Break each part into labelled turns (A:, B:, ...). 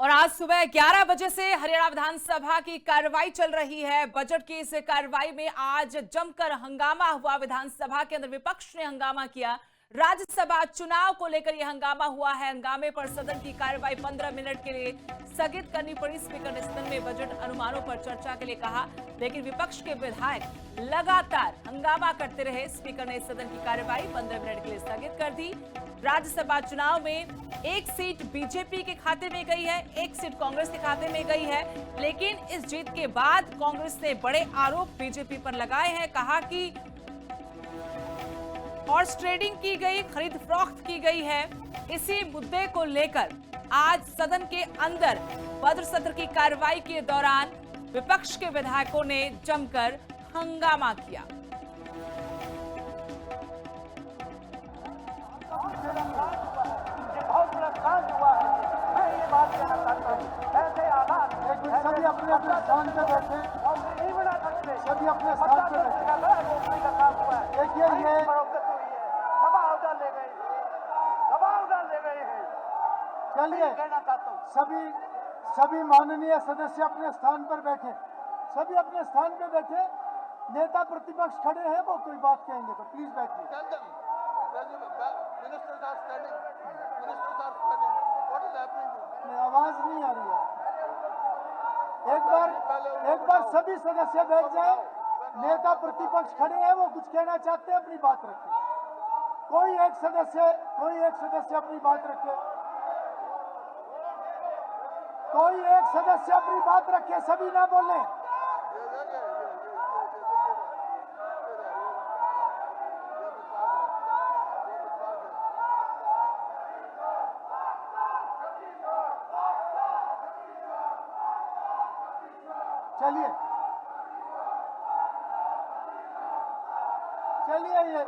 A: और आज सुबह 11 बजे से हरियाणा विधानसभा की कार्रवाई चल रही है। बजट की इस कार्रवाई में आज जमकर हंगामा हुआ। विधानसभा के अंदर विपक्ष ने हंगामा किया। राज्यसभा चुनाव को लेकर यह हंगामा हुआ है। हंगामे पर सदन की कार्रवाई 15 मिनट के लिए स्थगित करनी पड़ी। स्पीकर ने सदन में बजट अनुमानों पर चर्चा के लिए कहा, लेकिन विपक्ष के विधायक लगातार हंगामा करते रहे। स्पीकर ने सदन की कार्रवाई 15 मिनट के लिए स्थगित कर दी। राज्यसभा चुनाव में एक सीट बीजेपी के खाते में गई है, एक सीट कांग्रेस के खाते में गई है, लेकिन इस जीत के बाद कांग्रेस ने बड़े आरोप बीजेपी पर लगाए हैं। कहा कि हॉर्स ट्रेडिंग की गई, खरीद फरोख्त की गई है। इसी मुद्दे को लेकर आज सदन के अंदर बजट सत्र की कार्रवाई के दौरान विपक्ष के विधायकों ने जमकर हंगामा किया।
B: सभी अपने अपने स्थान पे बैठे, सभी अपने स्थान पे बैठे। देखिए ये
C: दबाव ले गए हैं।
B: चलिए सभी माननीय सदस्य अपने स्थान पर बैठे, सभी अपने स्थान पे बैठे। नेता प्रतिपक्ष खड़े हैं, वो कोई बात कहेंगे तो प्लीज बैठिए। आवाज नहीं आ रही है। एक बार सभी सदस्य बैठ जाए। नेता प्रतिपक्ष खड़े हैं, वो कुछ कहना चाहते हैं, अपनी बात रखें। कोई एक सदस्य अपनी बात रखे, कोई एक सदस्य अपनी बात रखे, सभी ना बोले। चलिए ये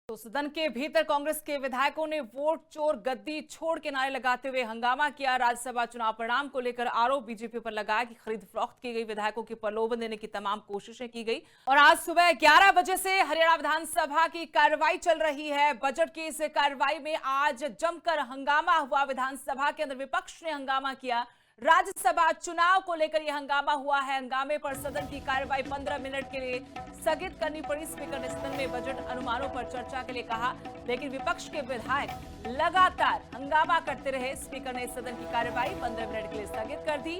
A: तो सदन के भीतर कांग्रेस के विधायकों ने वोट चोर गद्दी छोड़ के नारे लगाते हुए हंगामा किया। राज्यसभा चुनाव परिणाम को लेकर आरोप बीजेपी पर लगाया कि खरीद फरोख्त की गई। विधायकों की प्रलोभन देने की तमाम कोशिशें की गई। और आज सुबह 11 बजे से हरियाणा विधानसभा की कार्रवाई चल रही है। बजट की इस कार्रवाई में आज जमकर हंगामा हुआ। विधानसभा के अंदर विपक्ष ने हंगामा किया। राज्यसभा चुनाव को लेकर यह हंगामा हुआ है। हंगामे पर सदन की कार्रवाई 15 मिनट के लिए स्थगित करनी पड़ी। स्पीकर ने सदन में बजट अनुमानों पर चर्चा के लिए कहा, लेकिन विपक्ष के विधायक लगातार हंगामा करते रहे। स्पीकर ने सदन की कार्रवाई 15 मिनट के लिए स्थगित कर दी।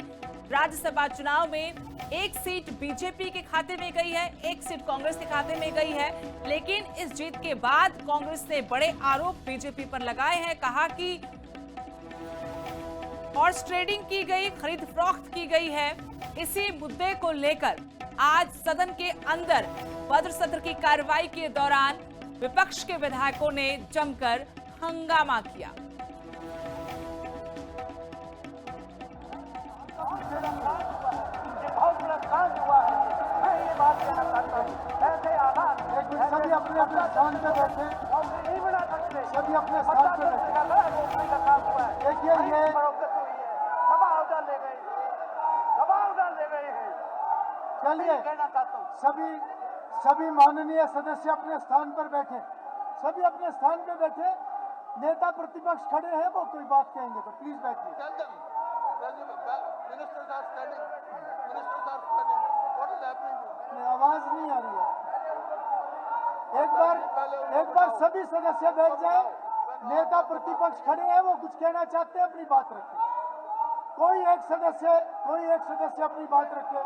A: राज्यसभा चुनाव में एक सीट बीजेपी के खाते में गई है, एक सीट कांग्रेस के खाते में गई है, लेकिन इस जीत के बाद कांग्रेस ने बड़े आरोप बीजेपी पर लगाए हैं। कहा कि हॉर्स ट्रेडिंग की गई, खरीद फरोख्त की गई है। इसी मुद्दे को लेकर आज सदन के अंदर बजट सत्र की कार्रवाई के दौरान विपक्ष के विधायकों ने जमकर हंगामा किया।
B: सभी अपने अपने स्थान पे बैठे, सभी अपने स्थान पे बैठे। देखिए ये
C: दबाव ले गए हैं।
B: चलिए सभी माननीय सदस्य अपने स्थान पर बैठे, सभी अपने स्थान पे बैठे। नेता प्रतिपक्ष खड़े हैं, वो कोई बात कहेंगे तो प्लीज बैठिए। आवाज नहीं आ रही है। एक बार सभी सदस्य बैठ जाए। नेता प्रतिपक्ष खड़े हैं, वो कुछ कहना चाहते हैं, अपनी बात रखें। कोई एक सदस्य अपनी बात रखे,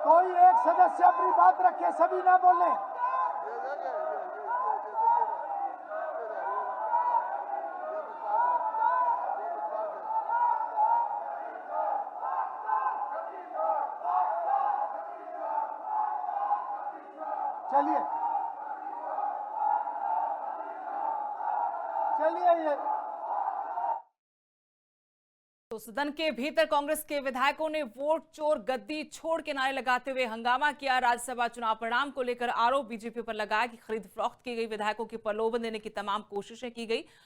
B: कोई एक सदस्य अपनी बात रखे, सभी ना बोले। चलिए ये
A: तो सदन के भीतर कांग्रेस के विधायकों ने वोट चोर गद्दी छोड़ के नारे लगाते हुए हंगामा किया। राज्यसभा चुनाव परिणाम को लेकर आरोप बीजेपी पर लगाया कि खरीद फरोख्त की गई। विधायकों की प्रलोभन देने की तमाम कोशिशें की गई।